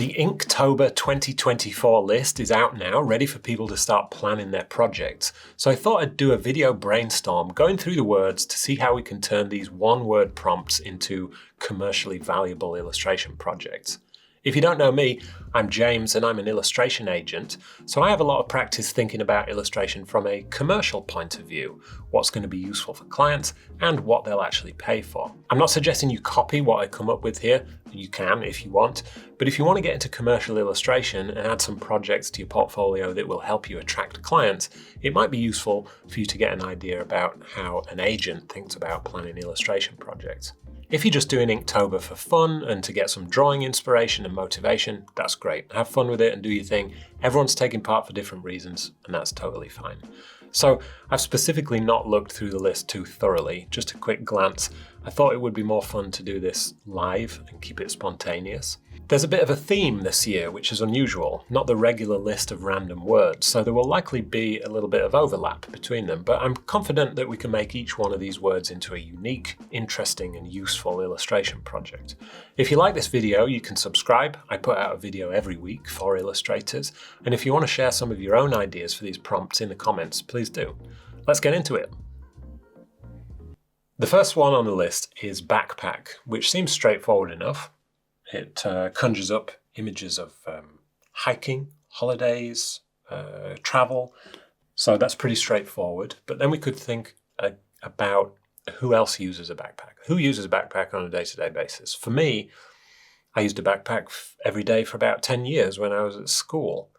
The Inktober 2024 list is out now, ready for people to start planning their projects. So I thought I'd do a video brainstorm going through the words to see how we can turn these one-word prompts into commercially valuable illustration projects. If you don't know me, I'm James and I'm an illustration agent, so I have a lot of practice thinking about illustration from a commercial point of view, what's going to be useful for clients and what they'll actually pay for. I'm not suggesting you copy what I come up with here, you can if you want, but if you want to get into commercial illustration and add some projects to your portfolio that will help you attract clients, it might be useful for you to get an idea about how an agent thinks about planning illustration projects. If you're just doing Inktober for fun and to get some drawing inspiration and motivation, that's great. Have fun with it and do your thing. Everyone's taking part for different reasons, and that's totally fine. So I've specifically not looked through the list too thoroughly, just a quick glance. I thought it would be more fun to do this live and keep it spontaneous. There's a bit of a theme this year, which is unusual, not the regular list of random words, so there will likely be a little bit of overlap between them, but I'm confident that we can make each one of these words into a unique, interesting, and useful illustration project. If you like this video, you can subscribe. I put out a video every week for illustrators, and if you want to share some of your own ideas for these prompts in the comments, please do. Let's get into it. The first one on the list is backpack, which seems straightforward enough. It conjures up images of hiking, holidays, travel, so that's pretty straightforward. But then we could think about who else uses a backpack. Who uses a backpack on a day-to-day basis? For me, I used a backpack every day for about 10 years when I was at school.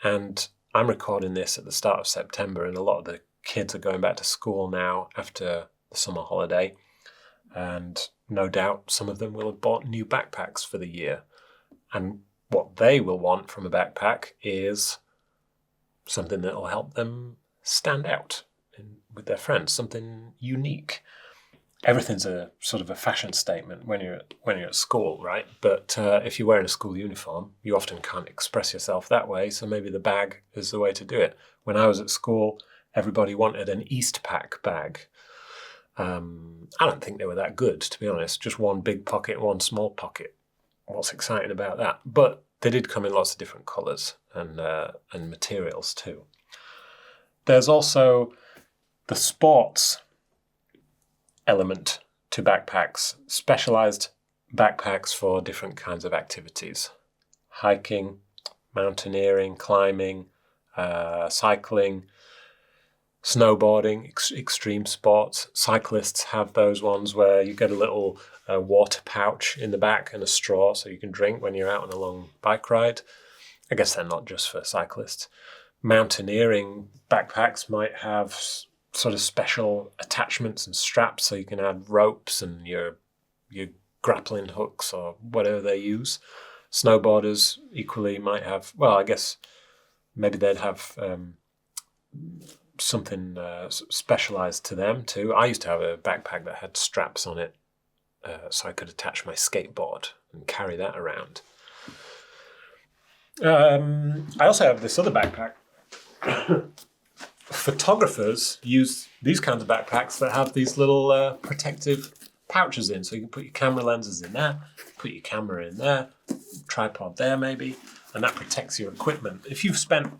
And I'm recording this at the start of September, and a lot of the kids are going back to school now after the summer holiday. And no doubt some of them will have bought new backpacks for the year. And what they will want from a backpack is something that will help them stand out with their friends, something unique. Everything's a sort of a fashion statement when you're at school, right? But if you're wearing a school uniform, you often can't express yourself that way, so maybe the bag is the way to do it. When I was at school, everybody wanted an Eastpak bag. I don't think they were that good, to be honest. Just one big pocket, one small pocket. What's exciting about that? But they did come in lots of different colours and materials too. There's also the sports element to backpacks, specialised backpacks for different kinds of activities. Hiking, mountaineering, climbing, cycling, snowboarding, extreme sports. Cyclists have those ones where you get a little water pouch in the back and a straw so you can drink when you're out on a long bike ride. I guess they're not just for cyclists. Mountaineering backpacks might have sort of special attachments and straps so you can add ropes and your grappling hooks or whatever they use. Snowboarders equally might have, well, I guess maybe they'd have something specialized to them too. I used to have a backpack that had straps on it so I could attach my skateboard and carry that around. I also have this other backpack. Photographers use these kinds of backpacks that have these little protective pouches in, so you can put your camera lenses in there, put your camera in there, tripod there maybe, and that protects your equipment. If you've spent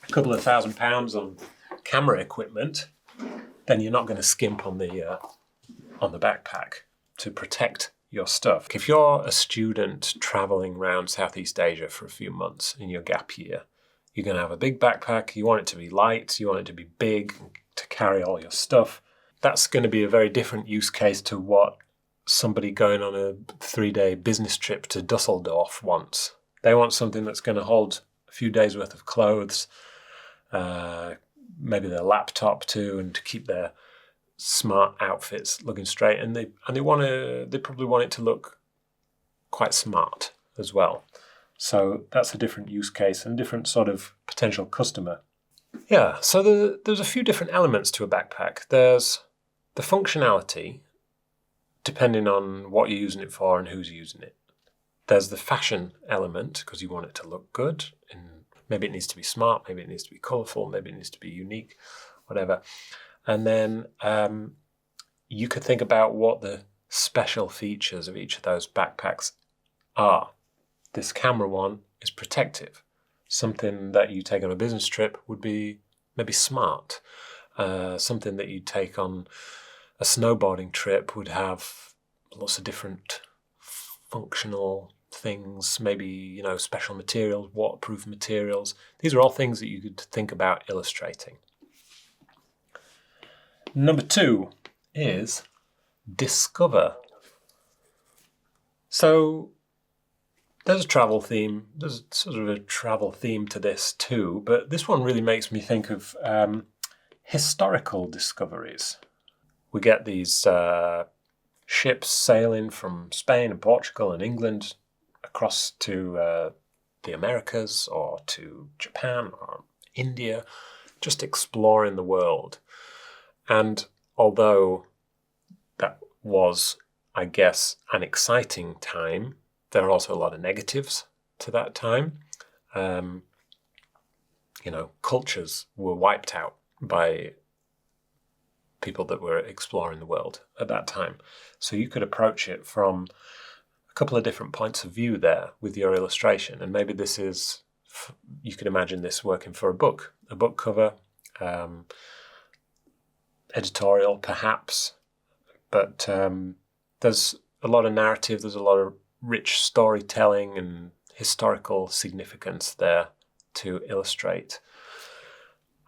a couple of £1,000 on camera equipment, then you're not going to skimp on the backpack to protect your stuff. If you're a student traveling around Southeast Asia for a few months in your gap year, you're going to have a big backpack. You want it to be light, you want it to be big to carry all your stuff. That's going to be a very different use case to what somebody going on a 3-day business trip to Dusseldorf wants. They want something that's going to hold a few days worth of clothes, maybe their laptop too, and to keep their smart outfits looking straight. And they probably want it to look quite smart as well. So that's a different use case and a different sort of potential customer. Yeah, so there's a few different elements to a backpack. There's the functionality, depending on what you're using it for and who's using it. There's the fashion element, because you want it to look good, and maybe it needs to be smart, maybe it needs to be colourful, maybe it needs to be unique, whatever. And then you could think about what the special features of each of those backpacks are. This camera one is protective. Something that you take on a business trip would be maybe smart. Something that you take on a snowboarding trip would have lots of different functional things, maybe, special materials, waterproof materials. These are all things that you could think about illustrating. Number 2 is discover. So there's a travel theme. There's sort of a travel theme to this too, but this one really makes me think of historical discoveries. We get these ships sailing from Spain and Portugal and England across to the Americas or to Japan or India, just exploring the world. And although that was, I guess, an exciting time, there are also a lot of negatives to that time. Cultures were wiped out by people that were exploring the world at that time. So you could approach it from a couple of different points of view there with your illustration. And maybe you could imagine this working for a book cover, editorial perhaps. But there's a lot of narrative, there's a lot of rich storytelling and historical significance there to illustrate.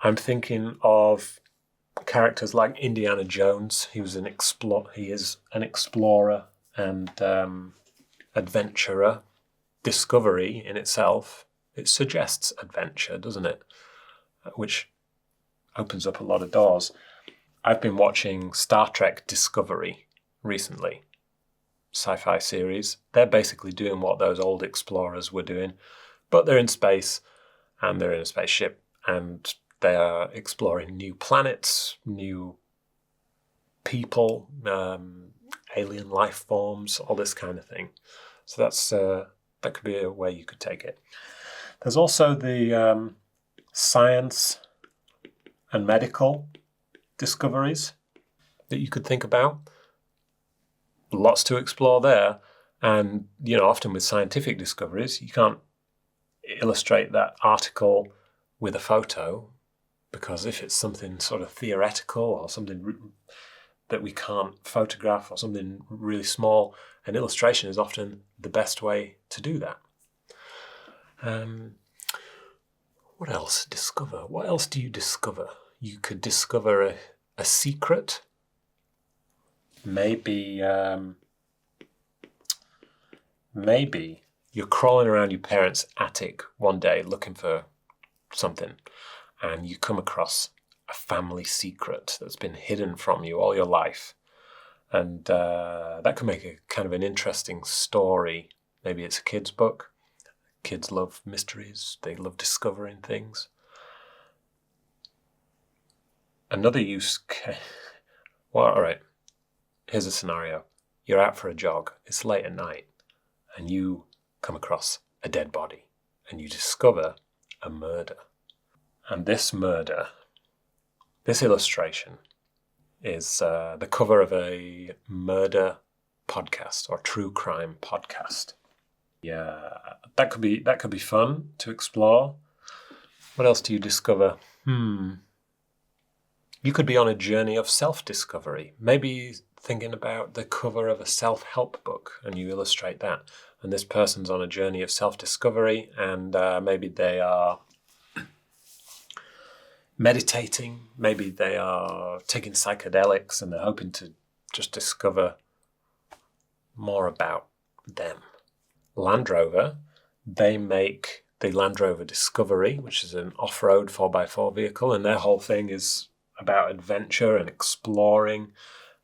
I'm thinking of characters like Indiana Jones. He is an explorer and adventurer. Discovery in itself, it suggests adventure, doesn't it? Which opens up a lot of doors. I've been watching Star Trek Discovery recently, sci-fi series. They're basically doing what those old explorers were doing, but they're in space and they're in a spaceship and they are exploring new planets, new people, alien life forms, all this kind of thing. So that could be a way you could take it. There's also the science and medical discoveries that you could think about. Lots to explore there. And, often with scientific discoveries, you can't illustrate that article with a photo, because if it's something sort of theoretical or something that we can't photograph or something really small, an illustration is often the best way to do that. What else? Discover. What else do you discover? You could discover a secret. Maybe you're crawling around your parents' attic one day looking for something, and you come across a family secret that's been hidden from you all your life. And that could make a kind of an interesting story. Maybe it's a kid's book. Kids love mysteries. They love discovering things. Another use case. Well, all right. Here's a scenario. You're out for a jog. It's late at night. And you come across a dead body. And you discover a murder. And this illustration is the cover of a murder podcast or true crime podcast. Yeah, that could be fun to explore. What else do you discover? You could be on a journey of self-discovery. Maybe thinking about the cover of a self-help book, and you illustrate that. And this person's on a journey of self-discovery, and maybe they are meditating, maybe they are taking psychedelics, and they're hoping to just discover more about them. Land Rover, they make the Land Rover Discovery, which is an off-road 4x4 vehicle, and their whole thing is about adventure and exploring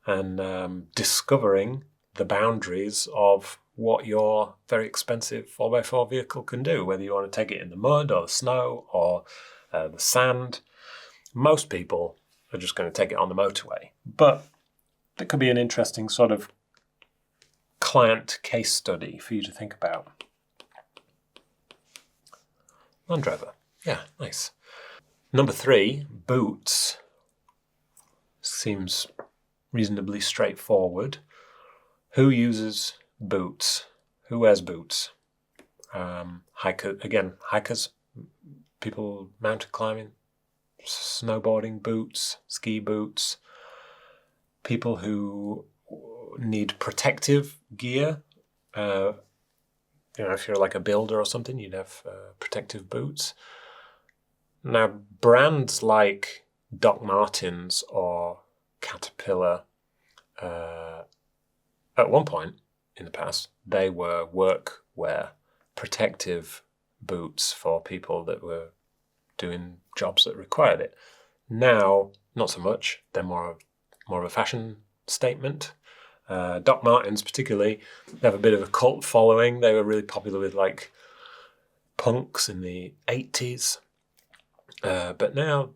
and discovering the boundaries of what your very expensive 4x4 vehicle can do, whether you want to take it in the mud or the snow or the sand. Most people are just going to take it on the motorway, but that could be an interesting sort of client case study for you to think about. Land Rover. Yeah, nice. Number 3, boots. Seems reasonably straightforward. Who uses boots? Who wears boots? Hikers, people mountain climbing, snowboarding boots, ski boots, people who need protective gear. If you're like a builder or something, you'd have protective boots. Now, brands like Doc Martens or Caterpillar, at one point in the past, they were workwear, protective boots for people that were doing jobs that required it. Now, not so much. They're more of a fashion statement. Doc Martens particularly, they have a bit of a cult following. They were really popular with like punks in the 80s. But now,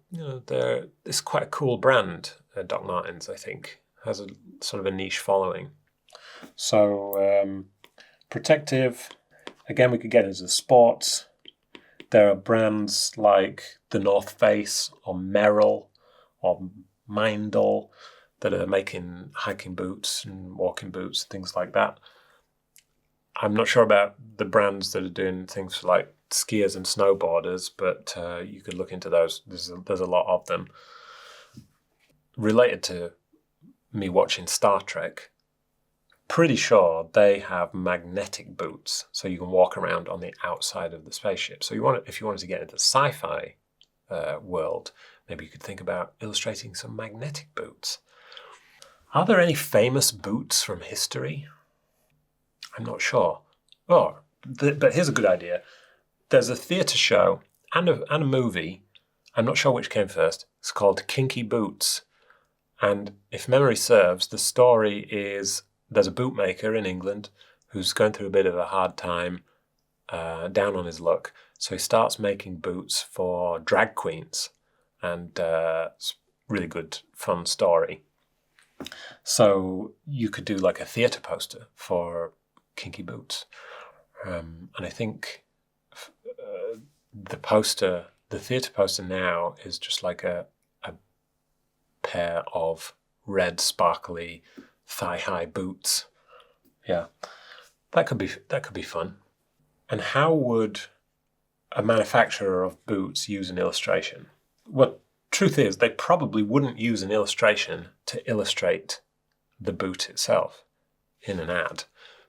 it's quite a cool brand, Doc Martens, I think. Has a sort of a niche following. So, protective, again, we could get into sports. There are brands like the North Face or Merrell or Mindel that are making hiking boots and walking boots, things like that. I'm not sure about the brands that are doing things for like skiers and snowboarders, but you could look into those. There's a lot of them. Related to me watching Star Trek, pretty sure they have magnetic boots, so you can walk around on the outside of the spaceship. So if you wanted to get into the sci-fi world, maybe you could think about illustrating some magnetic boots. Are there any famous boots from history? I'm not sure. But here's a good idea. There's a theatre show and a movie. I'm not sure which came first. It's called Kinky Boots. And if memory serves, the story is there's a bootmaker in England who's going through a bit of a hard time, down on his luck. So he starts making boots for drag queens. And it's a really good, fun story. So you could do like a theatre poster for Kinky Boots. And I think the theatre poster now is just like a pair of red sparkly thigh-high boots. Yeah, that could be fun. And how would a manufacturer of boots use an illustration? Well, truth is, they probably wouldn't use an illustration to illustrate the boot itself in an ad,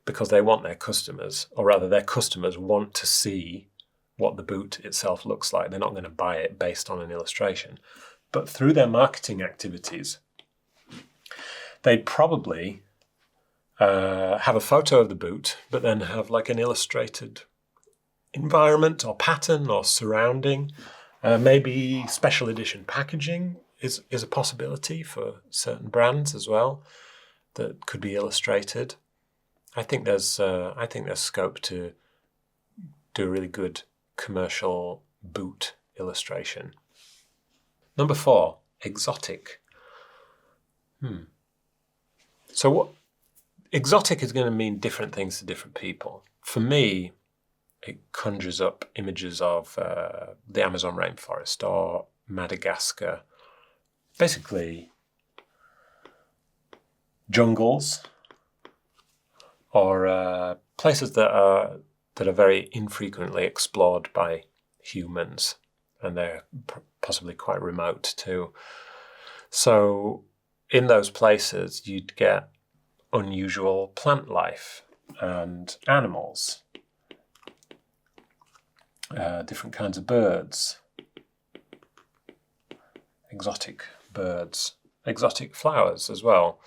because they want their customers, or rather their customers want to see what the boot itself looks like. They're not going to buy it based on an illustration. But through their marketing activities, they'd probably have a photo of the boot, but then have like an illustrated environment or pattern or surrounding. Maybe special edition packaging is a possibility for certain brands as well that could be illustrated. I think there's scope to do a really good commercial boot illustration. Number 4, exotic. So what exotic is going to mean different things to different people. For me, it conjures up images of the Amazon rainforest or Madagascar. Basically, jungles or places that are very infrequently explored by humans, and they're possibly quite remote too. So in those places, you'd get unusual plant life and animals, different kinds of birds, exotic birds, exotic flowers as well.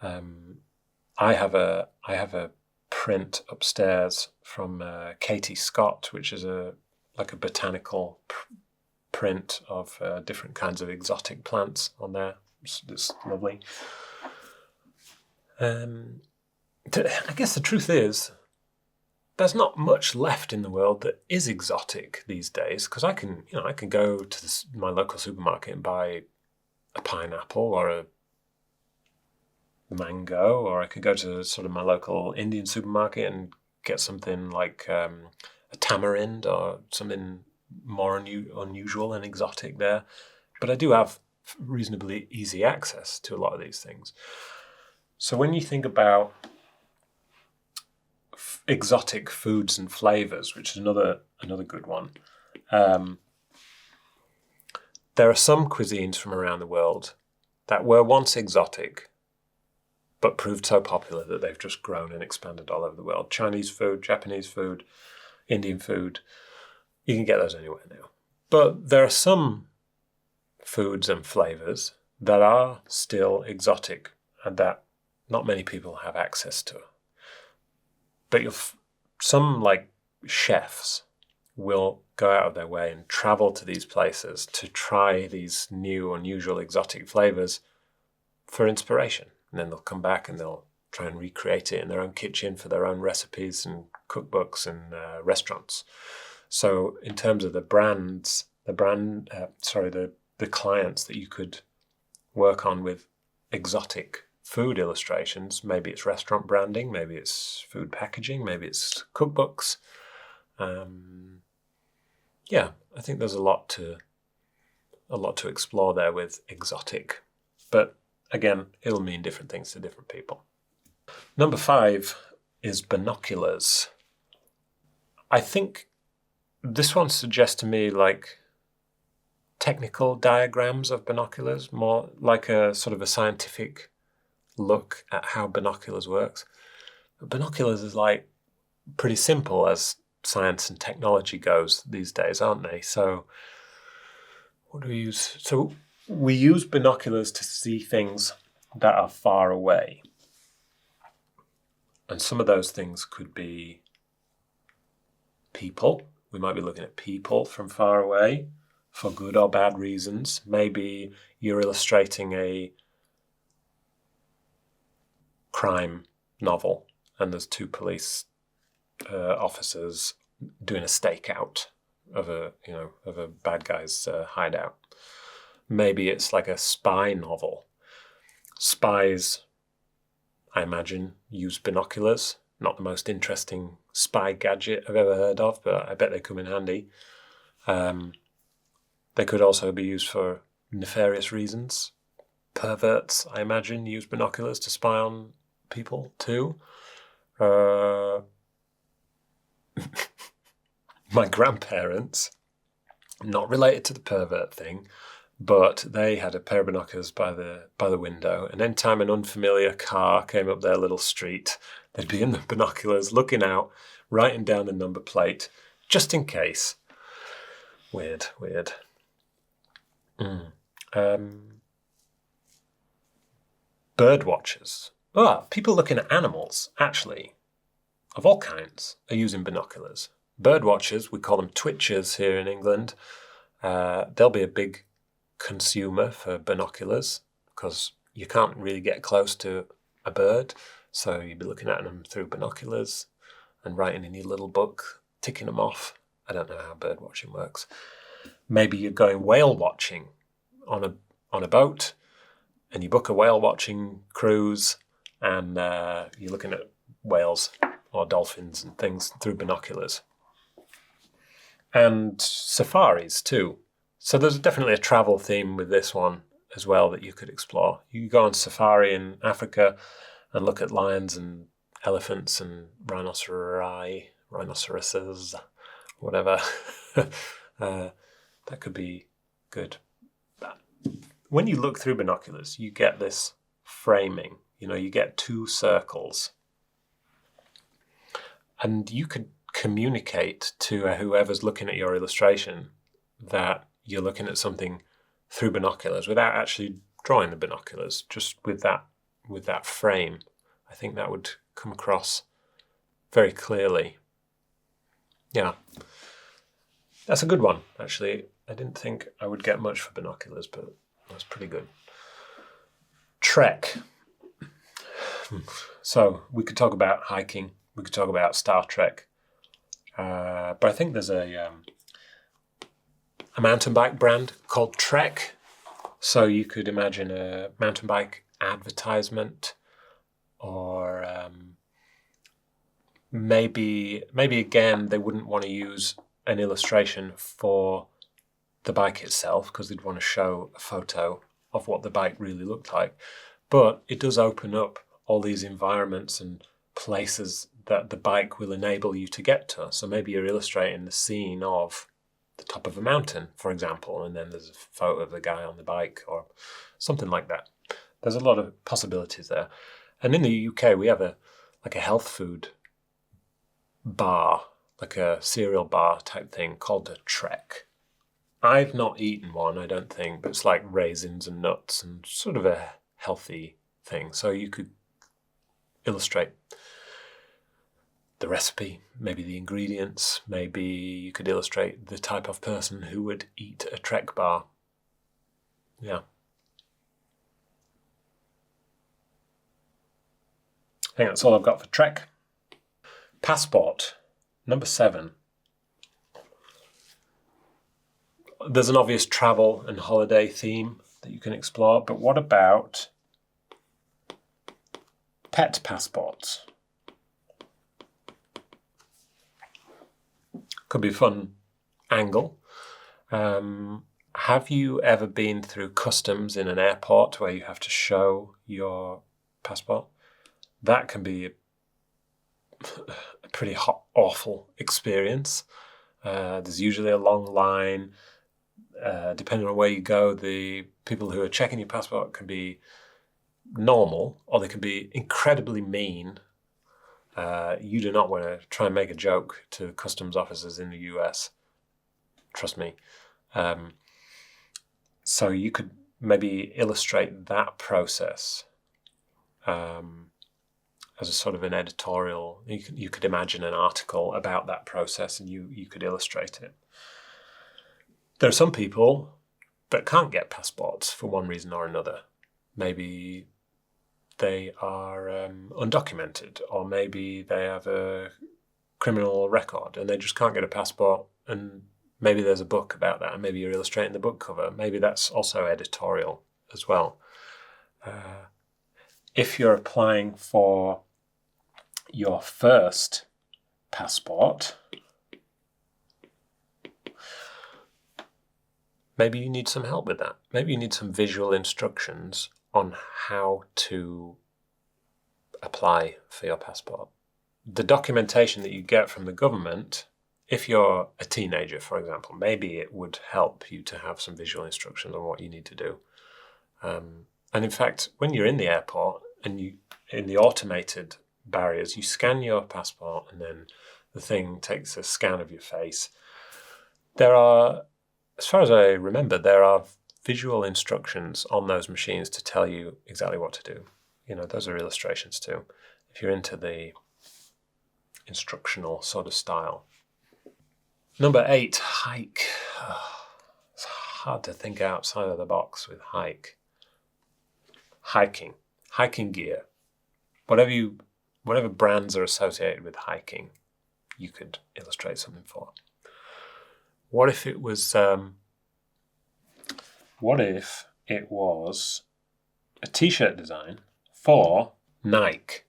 I have a print upstairs from Katie Scott, which is a botanical print of different kinds of exotic plants on there. It's lovely. I guess the truth is, there's not much left in the world that is exotic these days, because I can go to my local supermarket and buy a pineapple or a mango, or I could go to sort of my local Indian supermarket and get something like a tamarind or something more unusual and exotic there. But I do have reasonably easy access to a lot of these things. So when you think about exotic foods and flavors, which is another good one. There are some cuisines from around the world that were once exotic, but proved so popular that they've just grown and expanded all over the world. Chinese food, Japanese food, Indian food, you can get those anywhere now. But there are some foods and flavors that are still exotic and that not many people have access to. But some like chefs will go out of their way and travel to these places to try these new, unusual, exotic flavors for inspiration. And then they'll come back and they'll try and recreate it in their own kitchen for their own recipes and cookbooks and restaurants. So in terms of the clients that you could work on with exotic food illustrations, maybe it's restaurant branding, maybe it's food packaging, maybe it's cookbooks. I think there's a lot to explore there with exotic, but again, it'll mean different things to different people. Number 5 is binoculars. I think this one suggests to me like technical diagrams of binoculars, more like a sort of a scientific look at how binoculars works. But binoculars is like pretty simple as science and technology goes these days, aren't they? So what do we use? So we use binoculars to see things that are far away. And some of those things could be people. We might be looking at people from far away for good or bad reasons. Maybe you're illustrating a crime novel and there's 2 police officers doing a stakeout of a bad guy's hideout. Maybe it's like a spy novel. Spies, I imagine, use binoculars. Not the most interesting spy gadget I've ever heard of, but I bet they come in handy. They could also be used for nefarious reasons. Perverts, I imagine, use binoculars to spy on people too. My grandparents, not related to the pervert thing, but they had a pair of binoculars by the window, and anytime an unfamiliar car came up their little street, they'd be in the binoculars looking out, writing down the number plate, just in case. Weird. Bird watchers. People looking at animals, actually, of all kinds, are using binoculars. Bird watchers, we call them twitchers here in England. They'll be a big consumer for binoculars because you can't really get close to a bird, so you'd be looking at them through binoculars and writing in your little book, ticking them off. I don't know how bird watching works. Maybe you're going whale watching on a boat and you book a whale watching cruise and you're looking at whales or dolphins and things through binoculars. And safaris too. So there's definitely a travel theme with this one as well that you could explore. You could go on safari in Africa and look at lions and elephants and rhinoceroses, whatever. That could be good. But when you look through binoculars, you get this framing. You get 2 circles. And you could communicate to whoever's looking at your illustration that you're looking at something through binoculars without actually drawing the binoculars, just with that frame. I think that would come across very clearly. Yeah, that's a good one, actually. I didn't think I would get much for binoculars, but that's pretty good. Trek. So we could talk about hiking. We could talk about Star Trek. But I think there's a mountain bike brand called Trek. So you could imagine a mountain bike advertisement, or maybe again they wouldn't want to use an illustration for the bike itself because they'd want to show a photo of what the bike really looked like. But it does open up all these environments and places that the bike will enable you to get to. So maybe you're illustrating the scene of the top of a mountain, for example, and then there's a photo of the guy on the bike or something like that. There's a lot of possibilities there. And in the UK, we have a health food bar, like a cereal bar type thing called a Trek. I've not eaten one, I don't think, but it's like raisins and nuts and sort of a healthy thing. So you could illustrate the recipe, maybe the ingredients, maybe you could illustrate the type of person who would eat a Trek bar. Yeah. I think that's all I've got for Trek. Passport, number 7. There's an obvious travel and holiday theme that you can explore, but what about pet passports? Could be a fun angle. Have you ever been through customs in an airport where you have to show your passport? That can be a pretty awful experience. There's usually a long line. Depending on where you go, the people who are checking your passport can be normal or they can be incredibly mean. You do not want to try and make a joke to customs officers in the US. Trust me. So you could maybe illustrate that process as a sort of an editorial. You could imagine an article about that process and you could illustrate it. There are some people that can't get passports for one reason or another. Maybe they are undocumented, or maybe they have a criminal record and they just can't get a passport, and maybe there's a book about that and maybe you're illustrating the book cover. Maybe that's also editorial as well. If you're applying for your first passport, maybe you need some help with that. Maybe you need some visual instructions on how to apply for your passport. The documentation that you get from the government, if you're a teenager, for example, maybe it would help you to have some visual instructions on what you need to do. And in fact, when you're in the airport and you in the automated barriers, you scan your passport and then the thing takes a scan of your face. There are, as far as I remember, there are visual instructions on those machines to tell you exactly what to do. You know, those are illustrations too, if you're into the instructional sort of style. Number 8, hike. It's hard to think outside of the box with hike. Hiking gear. Whatever brands are associated with hiking, you could illustrate something for. What if it was a t-shirt design for Nike,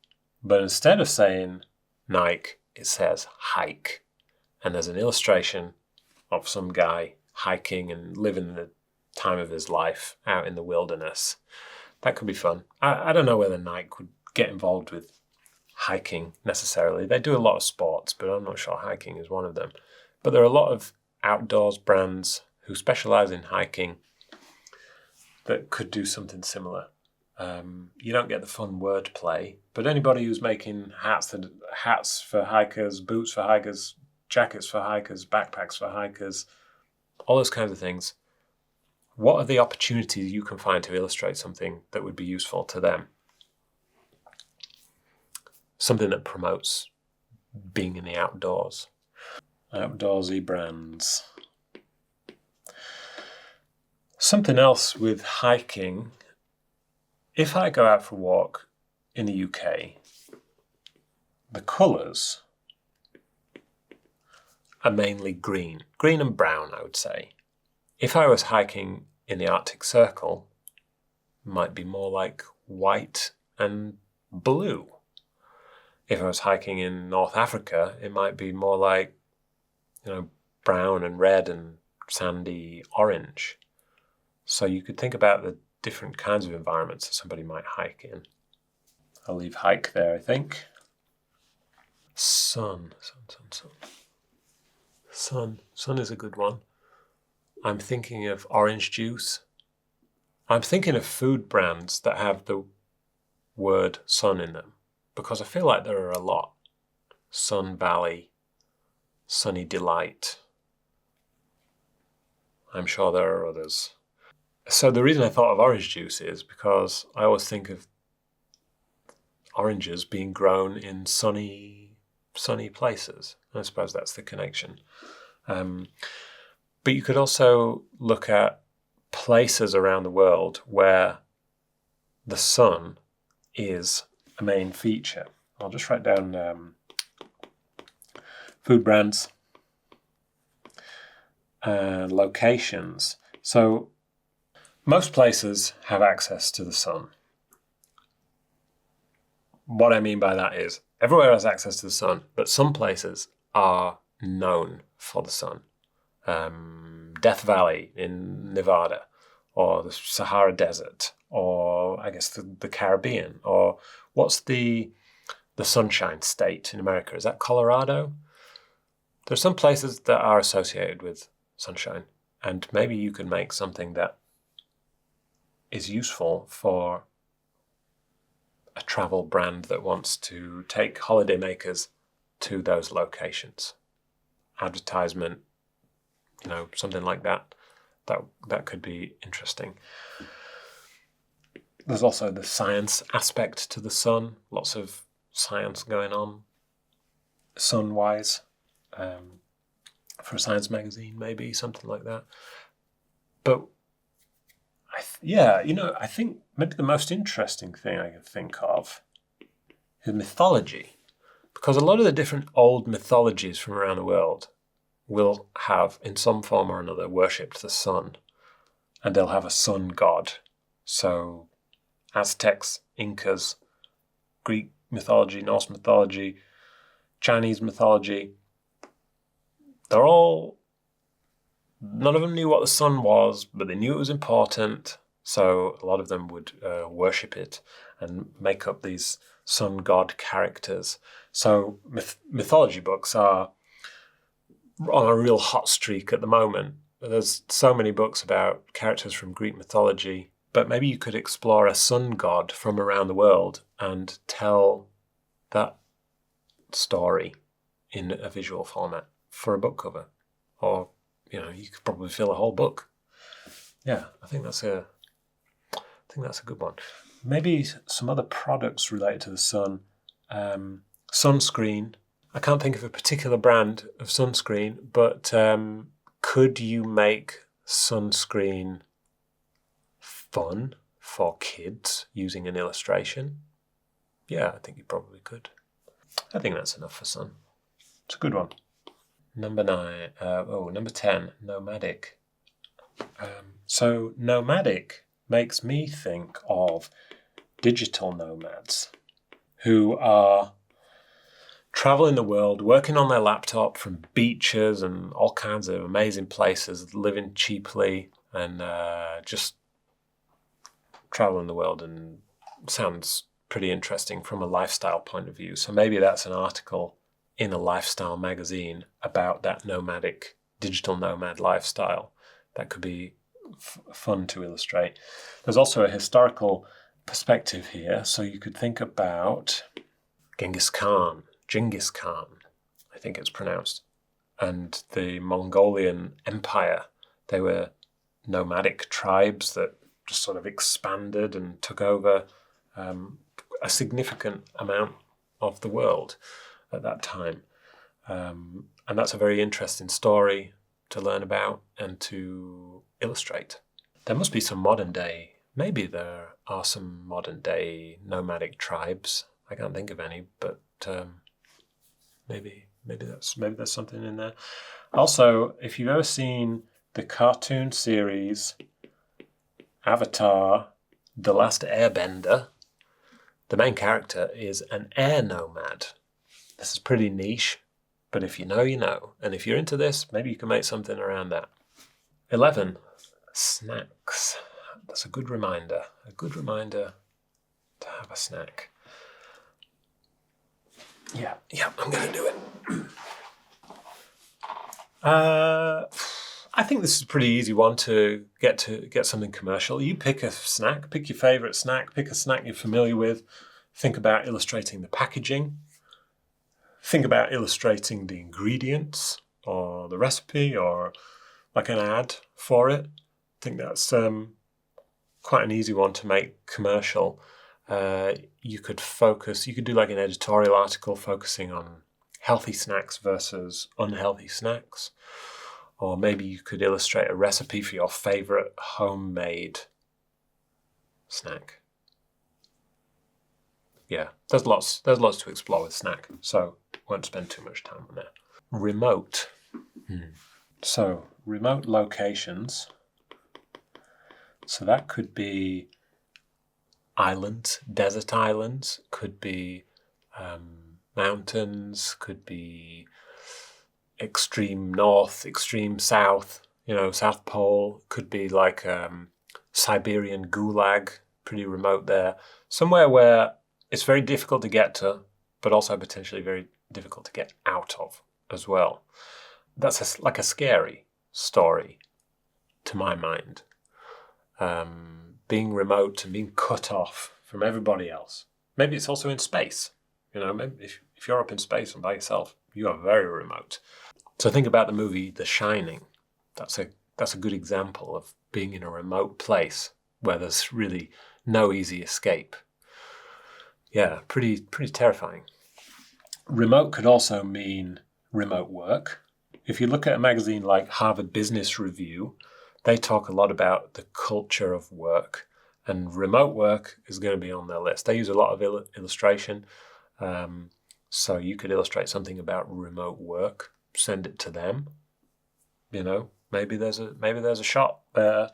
but instead of saying Nike, it says hike, and there's an illustration of some guy hiking and living the time of his life out in the wilderness. That could be fun. I don't know whether Nike would get involved with hiking necessarily. They do a lot of sports, but I'm not sure hiking is one of them. But there are a lot of outdoors brands who specialize in hiking that could do something similar. You don't get the fun wordplay, but anybody who's making hats for hikers, boots for hikers, jackets for hikers, backpacks for hikers, all those kinds of things, what are the opportunities you can find to illustrate something that would be useful to them? Something that promotes being in the outdoors. Outdoorsy brands. Something else with hiking. If I go out for a walk in the UK, the colours are mainly green and brown, I would say. If I was hiking in the Arctic Circle, it might be more like white and blue. If I was hiking in North Africa, it might be more like, brown and red and sandy orange. So you could think about the different kinds of environments that somebody might hike in. I'll leave hike there, I think. Sun. Sun is a good one. I'm thinking of orange juice. I'm thinking of food brands that have the word sun in them, because I feel like there are a lot. Sun Valley, Sunny Delight. I'm sure there are others. So the reason I thought of orange juice is because I always think of oranges being grown in sunny places. I suppose that's the connection. But you could also look at places around the world where the sun is a main feature. I'll just write down food brands and locations. So most places have access to the sun. What I mean by that is everywhere has access to the sun, but some places are known for the sun. Death Valley in Nevada, or the Sahara Desert, or I guess the Caribbean, or what's the Sunshine State in America? Is that Colorado? There are some places that are associated with sunshine, and maybe you can make something that is useful for a travel brand that wants to take holidaymakers to those locations. Advertisement, something like that. That could be interesting. There's also the science aspect to the sun. Lots of science going on, sun-wise. For a science magazine, maybe, something like that. But I think maybe the most interesting thing I can think of is mythology. Because a lot of the different old mythologies from around the world will have, in some form or another, worshipped the sun. And they'll have a sun god. So Aztecs, Incas, Greek mythology, Norse mythology, Chinese mythology, none of them knew what the sun was, but they knew it was important. So a lot of them would worship it and make up these sun god characters. So mythology books are on a real hot streak at the moment. There's so many books about characters from Greek mythology, but maybe you could explore a sun god from around the world and tell that story in a visual format for a book cover. Or, you could probably fill a whole book. Yeah, I think that's a good one. Maybe some other products related to the sun. Sunscreen. I can't think of a particular brand of sunscreen, but could you make sunscreen fun for kids using an illustration? Yeah, I think you probably could. I think that's enough for sun. It's a good one. Number 10, Nomadic. So Nomadic makes me think of digital nomads who are traveling the world, working on their laptop from beaches and all kinds of amazing places, living cheaply, and just traveling the world. And sounds pretty interesting from a lifestyle point of view. So maybe that's an article in a lifestyle magazine about that digital nomad lifestyle. That could be fun to illustrate. There's also a historical perspective here. So you could think about Genghis Khan, I think it's pronounced, and the Mongolian Empire. They were nomadic tribes that just sort of expanded and took over a significant amount of the world at that time. And that's a very interesting story to learn about and to illustrate. There must be some maybe there are some modern day nomadic tribes. I can't think of any, but maybe there's something in there. Also, if you've ever seen the cartoon series Avatar: The Last Airbender, the main character is an air nomad. This is pretty niche, but if you know, you know. And if you're into this, maybe you can make something around that. 11, snacks. That's a good reminder to have a snack. Yeah, I'm going to do it. I think this is a pretty easy one to get something commercial. You pick a snack, pick your favorite snack, pick a snack you're familiar with. Think about illustrating the packaging. Think about illustrating the ingredients or the recipe or like an ad for it. I think that's quite an easy one to make commercial. You could do like an editorial article focusing on healthy snacks versus unhealthy snacks. Or maybe you could illustrate a recipe for your favorite homemade snack. Yeah, there's lots to explore with snack, so won't spend too much time on that. Remote. So remote locations. So that could be islands, desert islands, could be mountains, could be extreme north, extreme south, South Pole, could be like Siberian gulag, pretty remote there. Somewhere where it's very difficult to get to, but also potentially very difficult to get out of as well. That's like a scary story, to my mind. Being remote and being cut off from everybody else. Maybe it's also in space. Maybe if you're up in space and by yourself, you are very remote. So think about the movie The Shining. That's a good example of being in a remote place where there's really no easy escape. Yeah, pretty terrifying. Remote could also mean remote work. If you look at a magazine like Harvard Business Review, they talk a lot about the culture of work, and remote work is going to be on their list. They use a lot of illustration, so you could illustrate something about remote work, send it to them. Maybe there's a shot there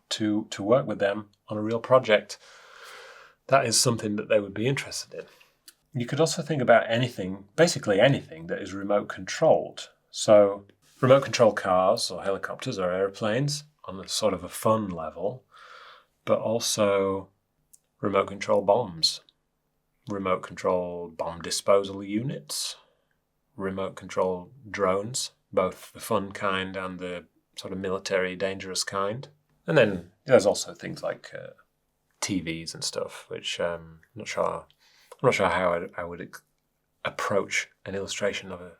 to work with them on a real project. That is something that they would be interested in. You could also think about basically anything that is remote controlled. So remote control cars or helicopters or airplanes on a sort of a fun level, but also remote control bombs, remote control bomb disposal units, remote control drones, both the fun kind and the sort of military dangerous kind. And then there's also things like TVs and stuff, which I'm not sure how I would approach an illustration of a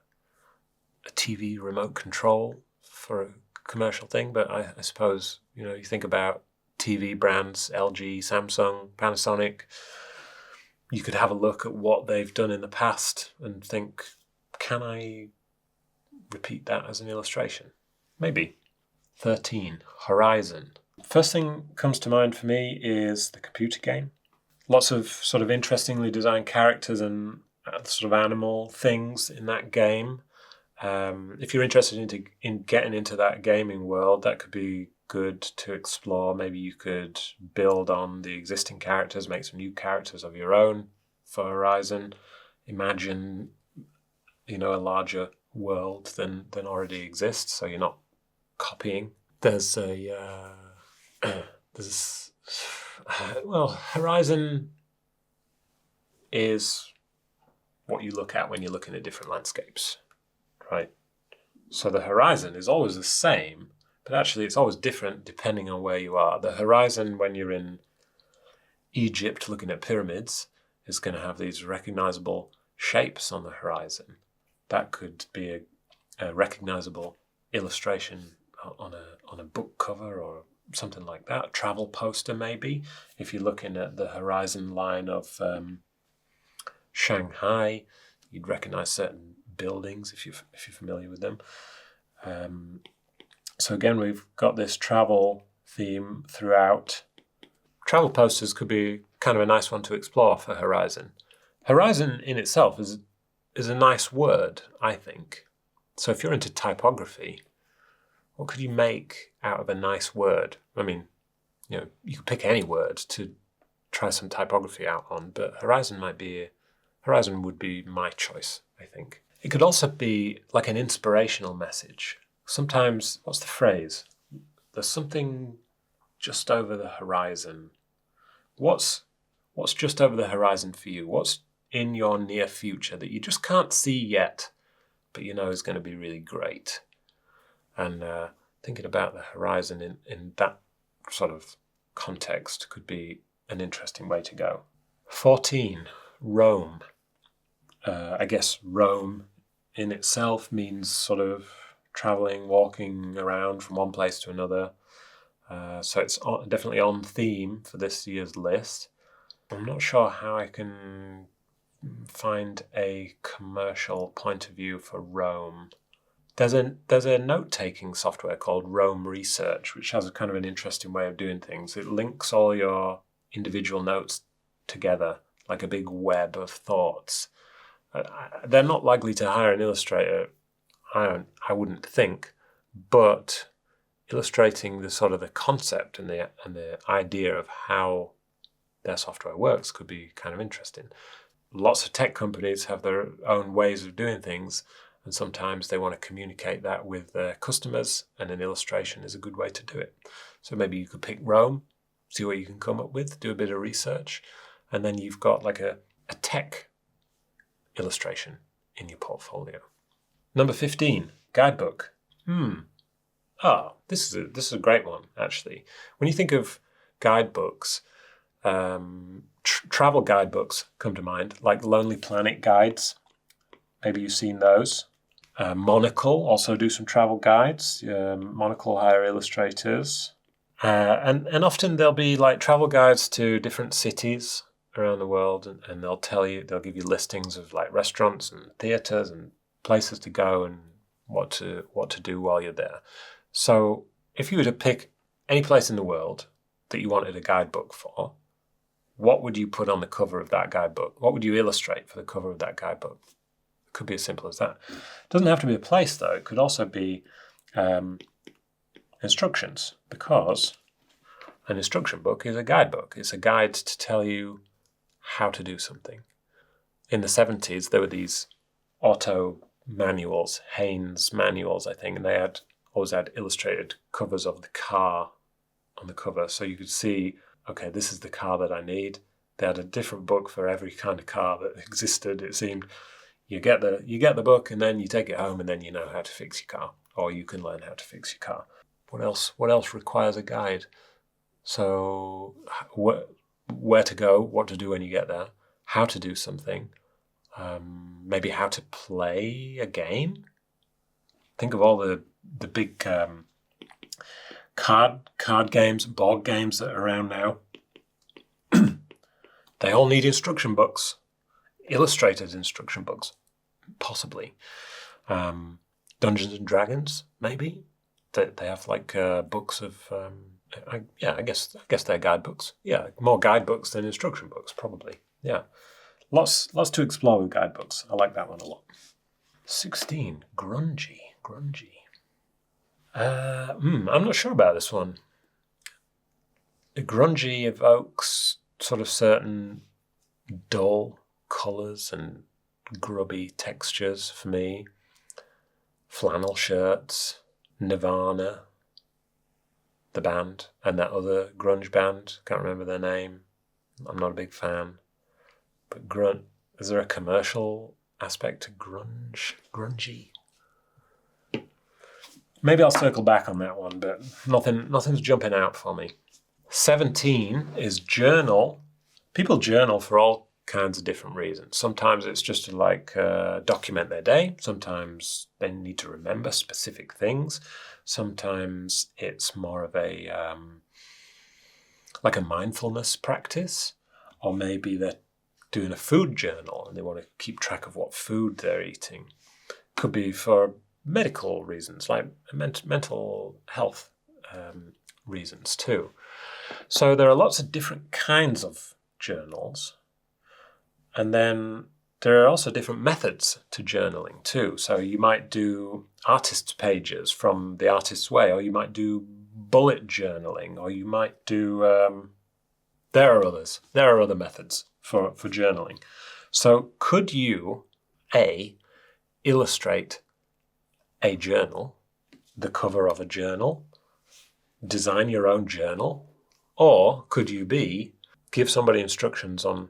TV remote control for a commercial thing, but I suppose, you think about TV brands, LG, Samsung, Panasonic, you could have a look at what they've done in the past and think, can I repeat that as an illustration? Maybe. 13, Horizon. First thing comes to mind for me is the computer game. Lots of sort of interestingly designed characters and sort of animal things in that game. If you're interested in getting into that gaming world, that could be good to explore. Maybe you could build on the existing characters, make some new characters of your own for Horizon. Imagine, a larger world than already exists, so you're not copying. Horizon is what you look at when you're looking at different landscapes, right? So the horizon is always the same, but actually it's always different depending on where you are. The horizon when you're in Egypt looking at pyramids is going to have these recognizable shapes on the horizon. That could be a recognizable illustration on a book cover or something like that, a travel poster maybe. If you're looking at the horizon line of Shanghai, you'd recognize certain buildings if you're familiar with them. So again, we've got this travel theme throughout. Travel posters could be kind of a nice one to explore for Horizon. Horizon in itself is a nice word, I think. So if you're into typography, what could you make out of a nice word? I mean, you could pick any word to try some typography out on, but Horizon would be my choice, I think. It could also be like an inspirational message. Sometimes, what's the phrase? There's something just over the horizon. What's just over the horizon for you? What's in your near future that you just can't see yet, but you know is going to be really great? And thinking about the horizon in that sort of context could be an interesting way to go. 14, Rome. I guess Rome in itself means sort of traveling, walking around from one place to another. So it's definitely on theme for this year's list. I'm not sure how I can find a commercial point of view for Rome. There's a note-taking software called Rome Research, which has a kind of an interesting way of doing things. It links all your individual notes together like a big web of thoughts. They're not likely to hire an illustrator, I wouldn't think, but illustrating the sort of the concept and the idea of how their software works could be kind of interesting. Lots of tech companies have their own ways of doing things, and sometimes they want to communicate that with their customers, and an illustration is a good way to do it. So maybe you could pick Rome, see what you can come up with, do a bit of research, and then you've got like a tech illustration in your portfolio. Number 15, Guidebook. This is a great one, actually. When you think of guidebooks, travel guidebooks come to mind, like Lonely Planet guides. Maybe you've seen those. Monocle also do some travel guides. Monocle hire illustrators. And often there'll be like travel guides to different cities around the world, and they'll give you listings of like restaurants and theatres and places to go and what to do while you're there. So if you were to pick any place in the world that you wanted a guidebook for, what would you put on the cover of that guidebook? What would you illustrate for the cover of that guidebook? It could be as simple as that. It doesn't have to be a place, though. It could also be instructions, because an instruction book is a guidebook. It's a guide to tell you how to do something. In the 70s, there were these auto manuals, Haynes manuals, I think, and they always had illustrated covers of the car on the cover, so you could see, okay, this is the car that I need. They had a different book for every kind of car that existed. It seemed you get the book, and then you take it home, and then you know how to fix your car, or you can learn how to fix your car. What else requires a guide? So where to go, what to do when you get there, how to do something, maybe how to play a game. Think of all the big card games, board games that are around now. They all need instruction books, illustrated instruction books, possibly. Dungeons and Dragons, maybe. They have like books of. I guess they're guidebooks. Yeah, more guidebooks than instruction books, probably. Yeah, lots to explore with guidebooks. I like that one a lot. 16, Grungy. I'm not sure about this one. Grungy evokes sort of certain dull colours and grubby textures for me. Flannel shirts, Nirvana, the band, and that other grunge band, can't remember their name. I'm not a big fan. But is there a commercial aspect to grungy? Maybe I'll circle back on that one, but nothing's jumping out for me. 17 is journal. People journal for all kinds of different reasons. Sometimes it's just to like document their day. Sometimes they need to remember specific things. Sometimes it's more of a like a mindfulness practice, or maybe they're doing a food journal and they want to keep track of what food they're eating. Could be for medical reasons, like mental health reasons too. So there are lots of different kinds of journals. And then there are also different methods to journaling too. So you might do artist's pages from the artist's way, or you might do bullet journaling, or you might do... There are others. There are other methods for journaling. So could you, A, illustrate a journal, the cover of a journal, design your own journal, or could you, B, give somebody instructions on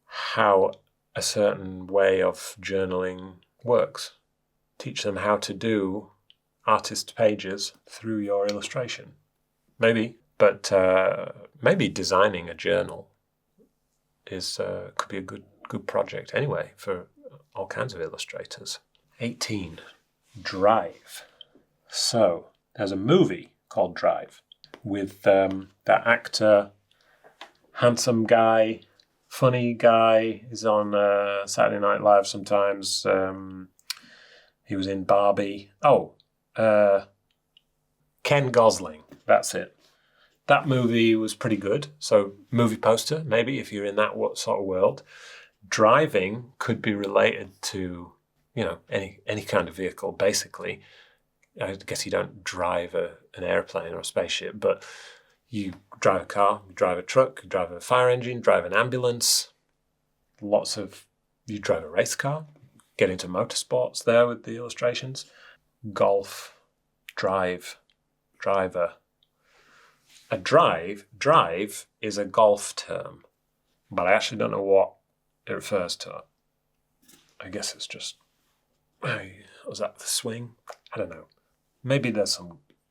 how a certain way of journaling works. Teach them how to do artist pages through your illustration. Maybe, but maybe designing a journal is could be a good project anyway for all kinds of illustrators. 18, Drive. So there's a movie called Drive with that actor, handsome guy, funny guy, is on Saturday Night Live sometimes. He was in Barbie. Ken Gosling, that's it. That movie was pretty good. So movie poster, maybe, if you're in that sort of world. Driving could be related to, any kind of vehicle, basically. I guess you don't drive an airplane or a spaceship, but you drive a car, you drive a truck, you drive a fire engine, drive an ambulance. You drive a race car, get into motorsports there with the illustrations. Golf, drive, driver. A drive is a golf term, but I actually don't know what it refers to. I guess it's just, was that the swing? I don't know. Maybe there's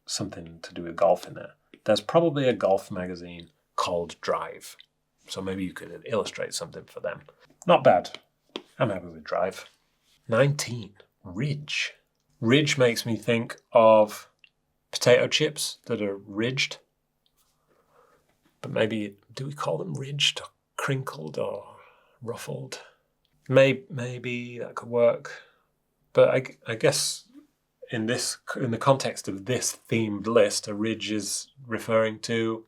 something to do with golf in there. There's probably a golf magazine called Drive, so maybe you could illustrate something for them. Not bad. I'm happy with Drive. 19, Ridge. Ridge makes me think of potato chips that are ridged. But maybe, do we call them ridged or crinkled or ruffled? Maybe that could work. But I guess in the context of this themed list, a ridge is referring to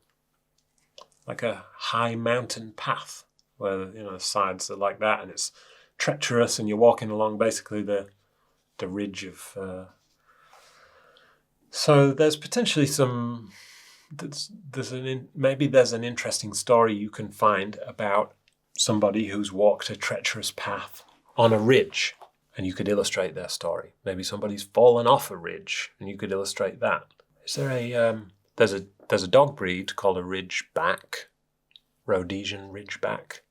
like a high mountain path where the sides are like that and it's treacherous and you're walking along basically the ridge of. So there's potentially some. Maybe there's an interesting story you can find about somebody who's walked a treacherous path on a ridge, and you could illustrate their story. Maybe somebody's fallen off a ridge, and you could illustrate that. Is there there's a dog breed called a Ridgeback, Rhodesian Ridgeback.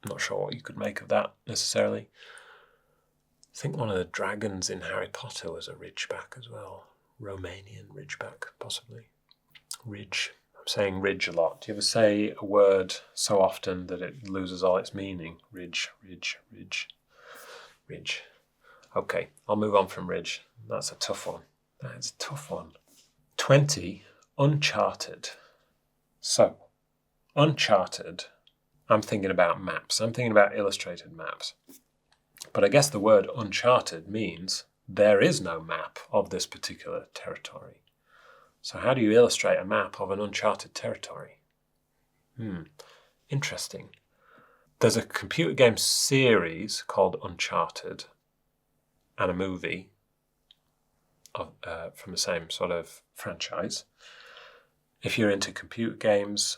I'm not sure what you could make of that necessarily. I think one of the dragons in Harry Potter was a Ridgeback as well. Romanian Ridgeback, possibly. Ridge. I'm saying ridge a lot. Do you ever say a word so often that it loses all its meaning? Ridge, ridge, ridge, ridge. Okay, I'll move on from ridge. That's a tough one. That is a tough one. 20, Uncharted. So, Uncharted, I'm thinking about maps. I'm thinking about illustrated maps. But I guess the word Uncharted means there is no map of this particular territory. So how do you illustrate a map of an uncharted territory? Interesting. There's a computer game series called Uncharted and a movie from the same sort of franchise. If you're into computer games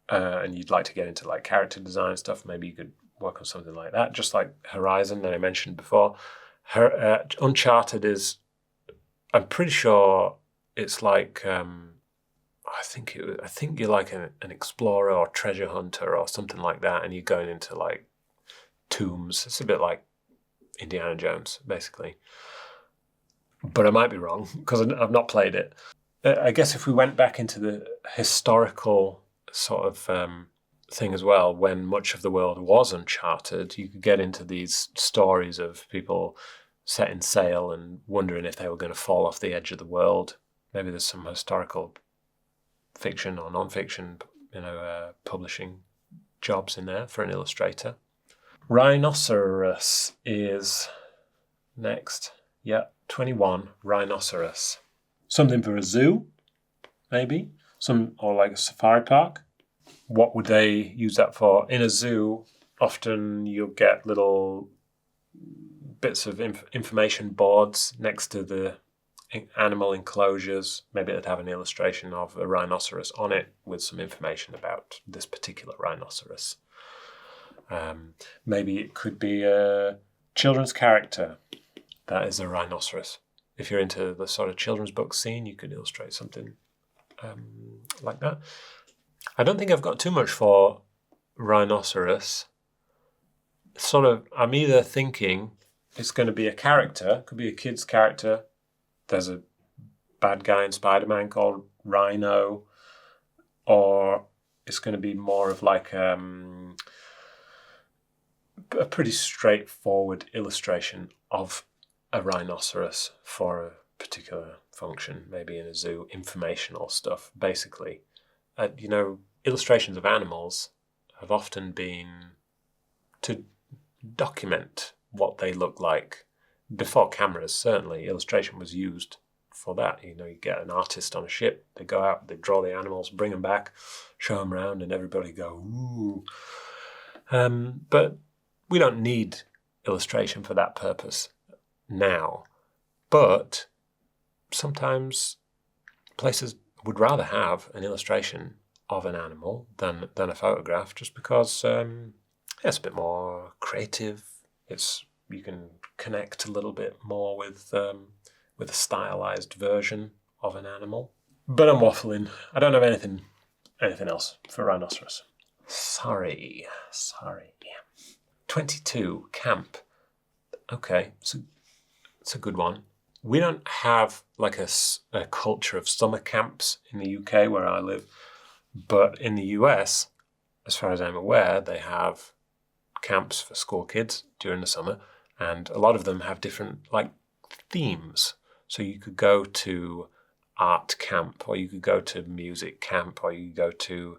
and you'd like to get into like character design stuff, maybe you could work on something like that, just like Horizon that I mentioned before. Uncharted is, I'm pretty sure it's like, I think you're like an explorer or treasure hunter or something like that, and you're going into like tombs. It's a bit like Indiana Jones, basically. But I might be wrong because I've not played it. I guess if we went back into the historical sort of thing as well, when much of the world was uncharted, you could get into these stories of people setting sail and wondering if they were going to fall off the edge of the world. Maybe there's some historical fiction or non-fiction, publishing jobs in there for an illustrator. Rhinoceros is next. Yeah, 21, Rhinoceros. Something for a zoo, maybe. Or like a safari park. What would they use that for? In a zoo, often you'll get little bits of information boards next to the animal enclosures. Maybe it'd have an illustration of a rhinoceros on it with some information about this particular rhinoceros. Maybe it could be a children's character that is a rhinoceros. If you're into the sort of children's book scene, you could illustrate something like that. I don't think I've got too much for rhinoceros. sort of, I'm either thinking it's going to be a character, could be a kid's character. There's a bad guy in Spider-Man called Rhino, or it's going to be more of like a pretty straightforward illustration of a rhinoceros for a particular function, maybe in a zoo, informational stuff, basically. Illustrations of animals have often been to document what they look like. Before cameras, certainly, illustration was used for that. You get an artist on a ship, they go out, they draw the animals, bring them back, show them around, and everybody go, ooh. But we don't need illustration for that purpose now. But sometimes places would rather have an illustration of an animal than a photograph, just because it's a bit more creative. You can connect a little bit more with a stylized version of an animal. But I'm waffling. I don't have anything else for rhinoceros. Sorry. 22, camp. Okay, it's a good one. We don't have like a culture of summer camps in the UK where I live, but in the US, as far as I'm aware, they have camps for school kids during the summer, and a lot of them have different themes. So you could go to art camp, or you could go to music camp, or you could go to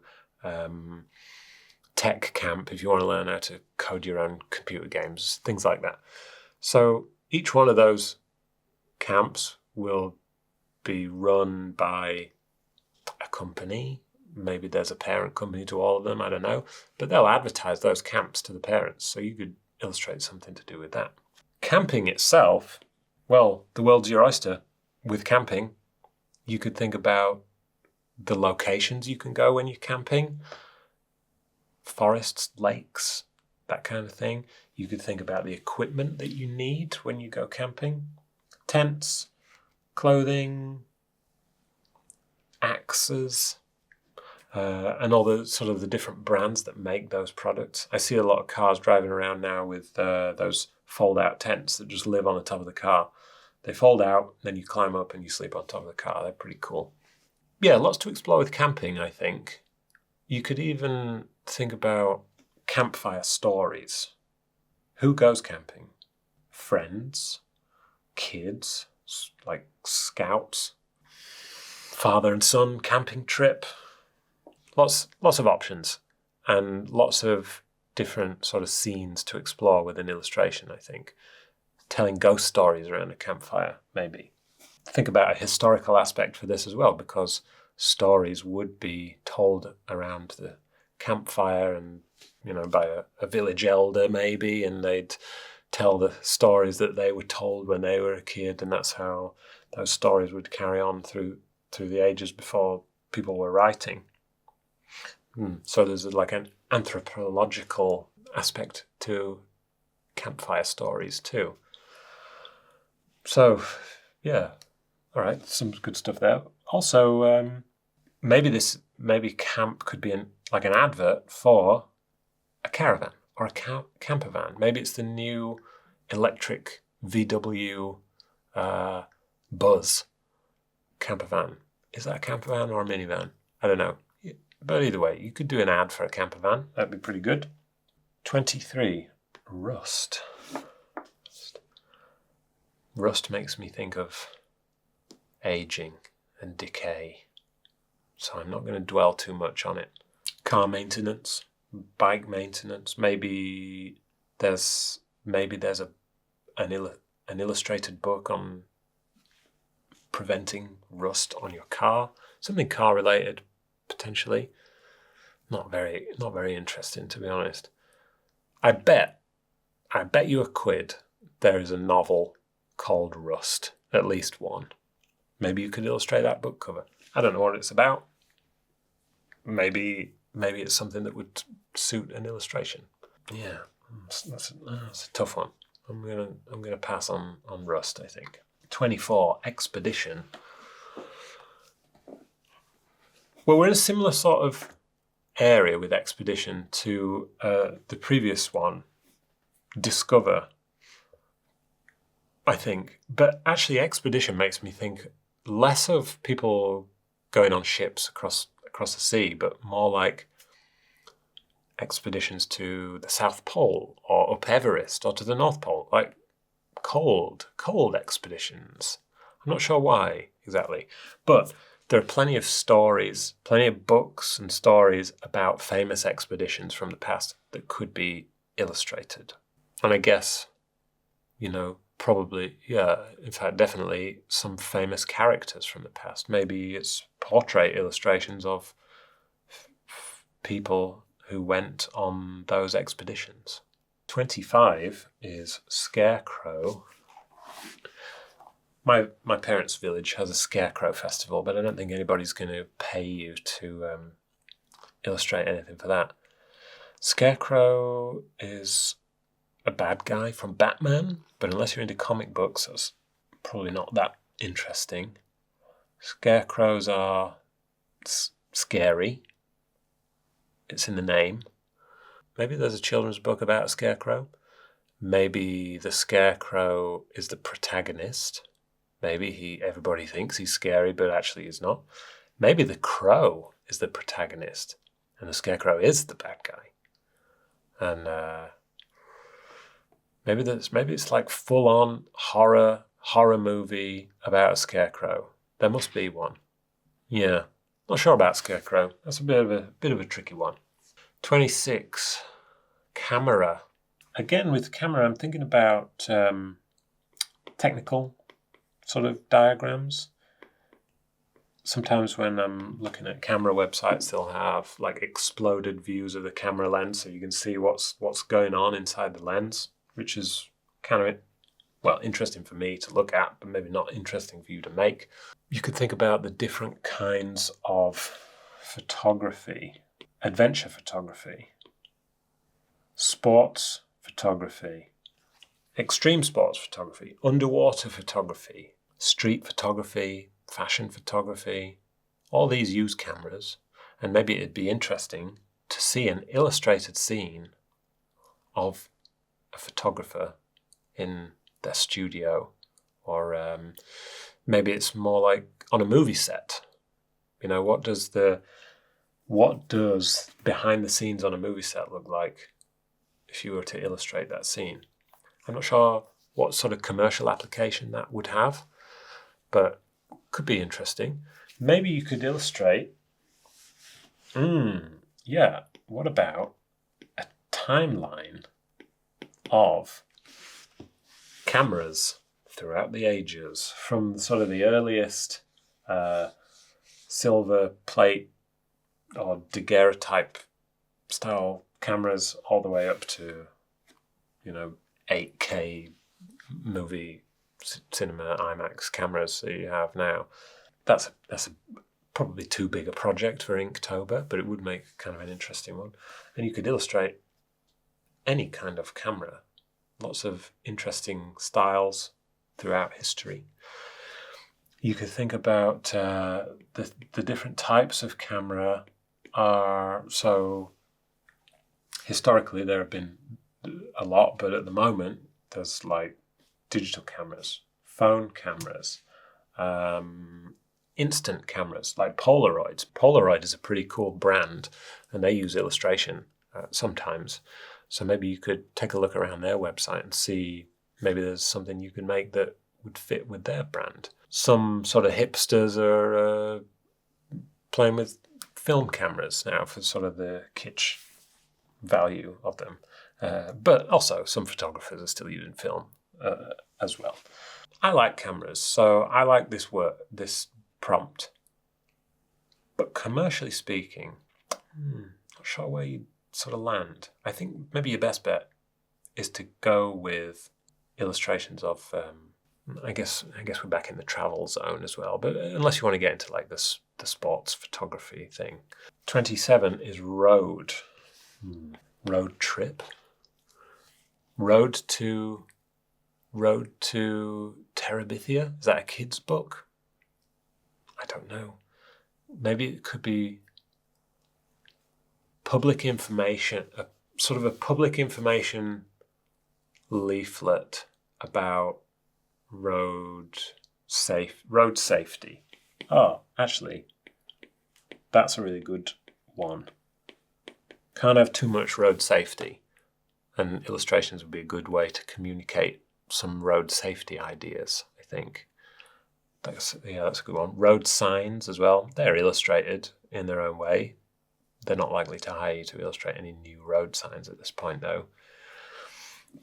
tech camp if you want to learn how to code your own computer games, things like that. So each one of those camps will be run by a company. Maybe there's a parent company to all of them, I don't know. But they'll advertise those camps to the parents, so you could illustrate something to do with that. Camping itself, well, the world's your oyster. With camping, you could think about the locations you can go when you're camping. Forests, lakes, that kind of thing. You could think about the equipment that you need when you go camping. Tents, clothing, axes, and all the sort of the different brands that make those products. I see a lot of cars driving around now with those fold-out tents that just live on the top of the car. They fold out, then you climb up and you sleep on top of the car. They're pretty cool. Yeah, lots to explore with camping, I think. You could even think about campfire stories. Who goes camping? Friends, kids, like scouts, father and son camping trip. Lots of options, and lots of different sort of scenes to explore with an illustration, I think. Telling ghost stories around a campfire, maybe. Think about a historical aspect for this as well, because stories would be told around the campfire and, by a village elder maybe, and they'd tell the stories that they were told when they were a kid, and that's how those stories would carry on through the ages before people were writing. So there's like an anthropological aspect to campfire stories too. So, yeah, all right, some good stuff there. Also, maybe camp could be an advert for a caravan or a camper van. Maybe it's the new electric VW Buzz camper van. Is that a camper van or a minivan? I don't know. But either way, you could do an ad for a camper van. That'd be pretty good. 23, rust. Rust makes me think of aging and decay, so I'm not going to dwell too much on it. Car maintenance, bike maintenance. Maybe there's an illustrated book on preventing rust on your car. Something car related, potentially. Not very interesting, to be honest. I bet you a quid there is a novel called Rust, at least one. Maybe you could illustrate that book cover. I don't know what it's about. Maybe it's something that would suit an illustration. Yeah, that's a tough one. I'm gonna pass on Rust, I think. 24, expedition. Well, we're in a similar sort of area with expedition to the previous one. discover, I think. But actually, expedition makes me think less of people going on ships across the sea, but more like expeditions to the South Pole or up Everest or to the North Pole, like cold expeditions. I'm not sure why exactly, but there are plenty of stories, plenty of books and stories about famous expeditions from the past that could be illustrated. And I guess, probably, in fact, definitely some famous characters from the past. Maybe it's portrait illustrations of people who went on those expeditions. 25 is Scarecrow. My parents' village has a Scarecrow festival, but I don't think anybody's going to pay you to illustrate anything for that. Scarecrow is a bad guy from Batman, but unless you're into comic books, that's probably not that interesting. Scarecrows are scary. It's in the name. Maybe there's a children's book about a scarecrow. Maybe the scarecrow is the protagonist. Maybe everybody thinks he's scary, but actually he's not. Maybe the crow is the protagonist, and the scarecrow is the bad guy. And maybe it's like full-on horror movie about a scarecrow. There must be one. Yeah, not sure about Scarecrow. That's a bit of a tricky one. 26, camera. Again, with camera, I'm thinking about technical sort of diagrams. Sometimes when I'm looking at camera websites, they'll have like exploded views of the camera lens, so you can see what's going on inside the lens, which is kind of, interesting for me to look at, but maybe not interesting for you to make. You could think about the different kinds of photography. Adventure photography, sports photography, extreme sports photography, underwater photography, street photography, fashion photography. All these use cameras, and maybe it'd be interesting to see an illustrated scene of a photographer in their studio, or maybe it's more like on a movie set. What does behind the scenes on a movie set look like if you were to illustrate that scene? I'm not sure what sort of commercial application that would have, but could be interesting. Maybe you could illustrate, what about a timeline of cameras throughout the ages, from sort of the earliest silver plate or daguerreotype style cameras all the way up to, 8K movie cinema IMAX cameras that you have now. That's probably too big a project for Inktober, but it would make kind of an interesting one. And you could illustrate any kind of camera, lots of interesting styles throughout history. You could think about the different types of camera. So historically there have been a lot, but at the moment there's like digital cameras, phone cameras, instant cameras like Polaroids. Polaroid is a pretty cool brand, and they use illustration sometimes. So maybe you could take a look around their website and see maybe there's something you can make that would fit with their brand. Some sort of hipsters are playing with film cameras now for sort of the kitsch value of them. But also some photographers are still using film as well. I like cameras, so I like this prompt. But commercially speaking, not sure where you sort of land. I think maybe your best bet is to go with illustrations of, I guess we're back in the travel zone as well, but unless you want to get into like the sports photography thing. 27 is road. Road trip. Road to Terabithia? Is that a kid's book? I don't know. Maybe it could be public information, a sort of a public information leaflet about road safety. Oh, actually, that's a really good one. Can't have too much road safety, and illustrations would be a good way to communicate some road safety ideas, I think. That's a good one. Road signs as well. They're illustrated in their own way. They're not likely to hire you to illustrate any new road signs at this point, though.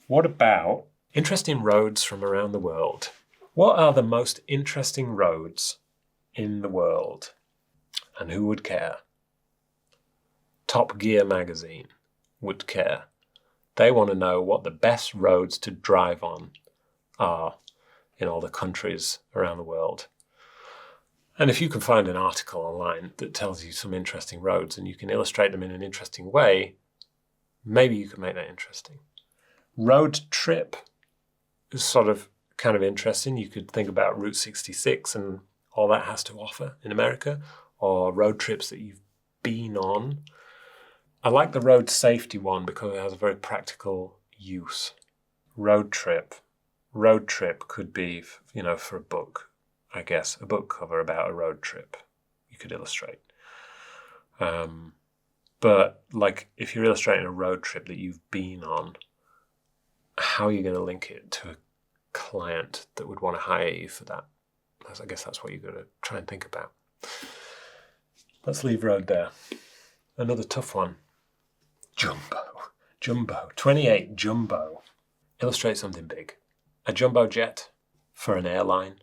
What about interesting roads from around the world? What are the most interesting roads in the world? And who would care? Top Gear magazine would care. They want to know what the best roads to drive on are in all the countries around the world. And if you can find an article online that tells you some interesting roads and you can illustrate them in an interesting way, maybe you can make that interesting. Road trip is sort of kind of interesting. You could think about Route 66 and all that has to offer in America, or road trips that you've been on. I like the road safety one because it has a very practical use. Road trip could be, for a book, I guess, a book cover about a road trip you could illustrate. But like if you're illustrating a road trip that you've been on, how are you going to link it to a client that would want to hire you for that? I guess that's what you've got to try and think about. Let's leave road there. Another tough one. Jumbo. 28 jumbo. Illustrate something big. A jumbo jet for an airline.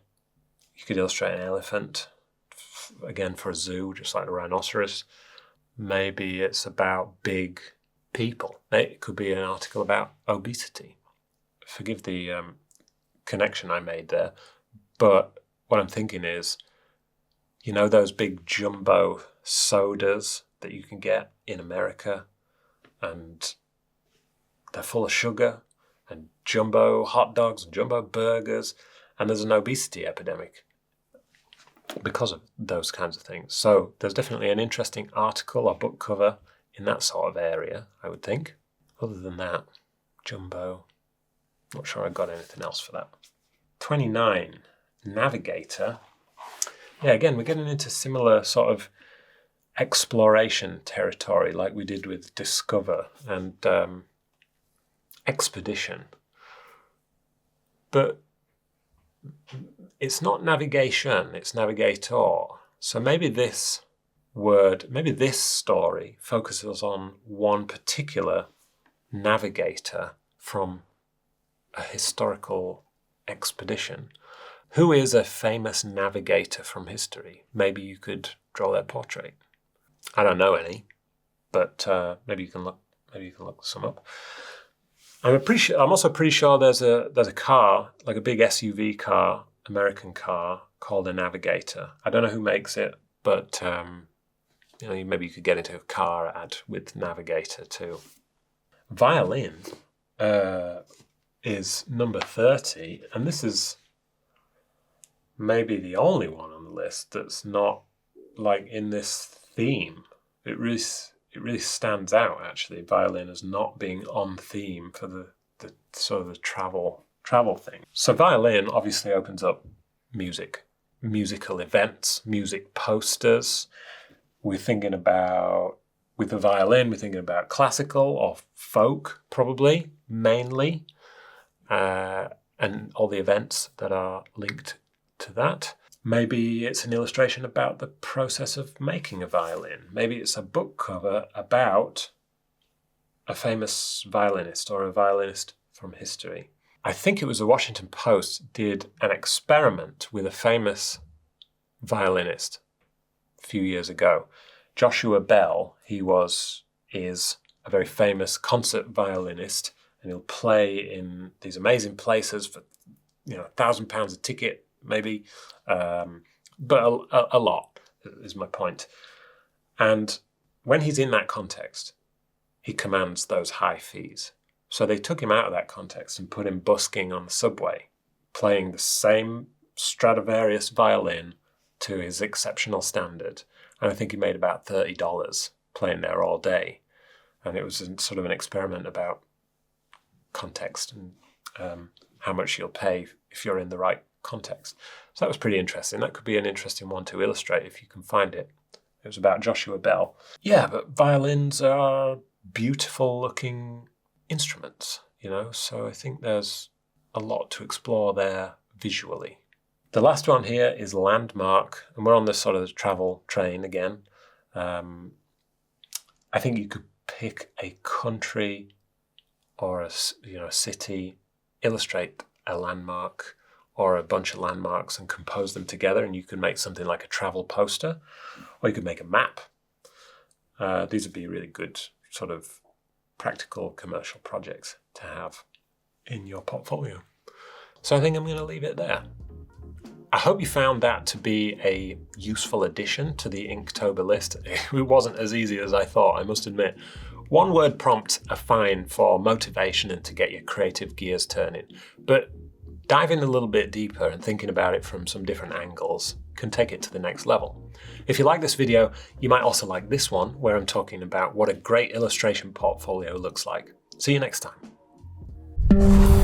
You could illustrate an elephant, again for a zoo, just like the rhinoceros. Maybe it's about big people. It could be an article about obesity. Forgive the connection I made there, but what I'm thinking is, those big jumbo sodas that you can get in America, and they're full of sugar, and jumbo hot dogs and jumbo burgers, and there's an obesity epidemic because of those kinds of things. So there's definitely an interesting article or book cover in that sort of area, I would think. Other than that, jumbo, not sure I got anything else for that. 29, Navigator. Yeah, again, we're getting into similar sort of exploration territory like we did with Discover and Expedition. But it's not navigation, it's navigator. So maybe this story focuses on one particular navigator from a historical expedition. Who is a famous navigator from history? Maybe you could draw their portrait. I don't know any, but maybe you can look some up. I'm also pretty sure there's a car, like a big SUV car, American car called a Navigator. I don't know who makes it, but maybe you could get into a car ad with Navigator too. Violin is number 30, and this is maybe the only one on the list that's not like in this theme. It really stands out, actually, Violin as not being on theme for the sort of the travel thing. So Violin obviously opens up musical events, music posters. With the violin, we're thinking about classical or folk, probably, mainly, and all the events that are linked to that. Maybe it's an illustration about the process of making a violin. Maybe it's a book cover about a famous violinist or a violinist from history. I think it was the Washington Post did an experiment with a famous violinist a few years ago. Joshua Bell, is a very famous concert violinist, and he'll play in these amazing places for £1,000 a ticket, maybe, but a lot is my point. And when he's in that context, he commands those high fees. So they took him out of that context and put him busking on the subway, playing the same Stradivarius violin to his exceptional standard. And I think he made about $30 playing there all day. And it was sort of an experiment about context and how much you'll pay if you're in the right context. So that was pretty interesting. That could be an interesting one to illustrate if you can find it. It was about Joshua Bell. Yeah, but violins are beautiful looking instruments, you know, so I think there's a lot to explore there visually. The last one here is Landmark, and we're on this sort of travel train again. I think you could pick a country or a city, illustrate a landmark or a bunch of landmarks and compose them together, and you could make something like a travel poster, or you could make a map. These would be really good sort of practical commercial projects to have in your portfolio. So I think I'm going to leave it there. I hope you found that to be a useful addition to the Inktober list. It wasn't as easy as I thought, I must admit. One word prompts are fine for motivation and to get your creative gears turning, but diving a little bit deeper and thinking about it from some different angles can take it to the next level. If you like this video, you might also like this one, where I'm talking about what a great illustration portfolio looks like. See you next time.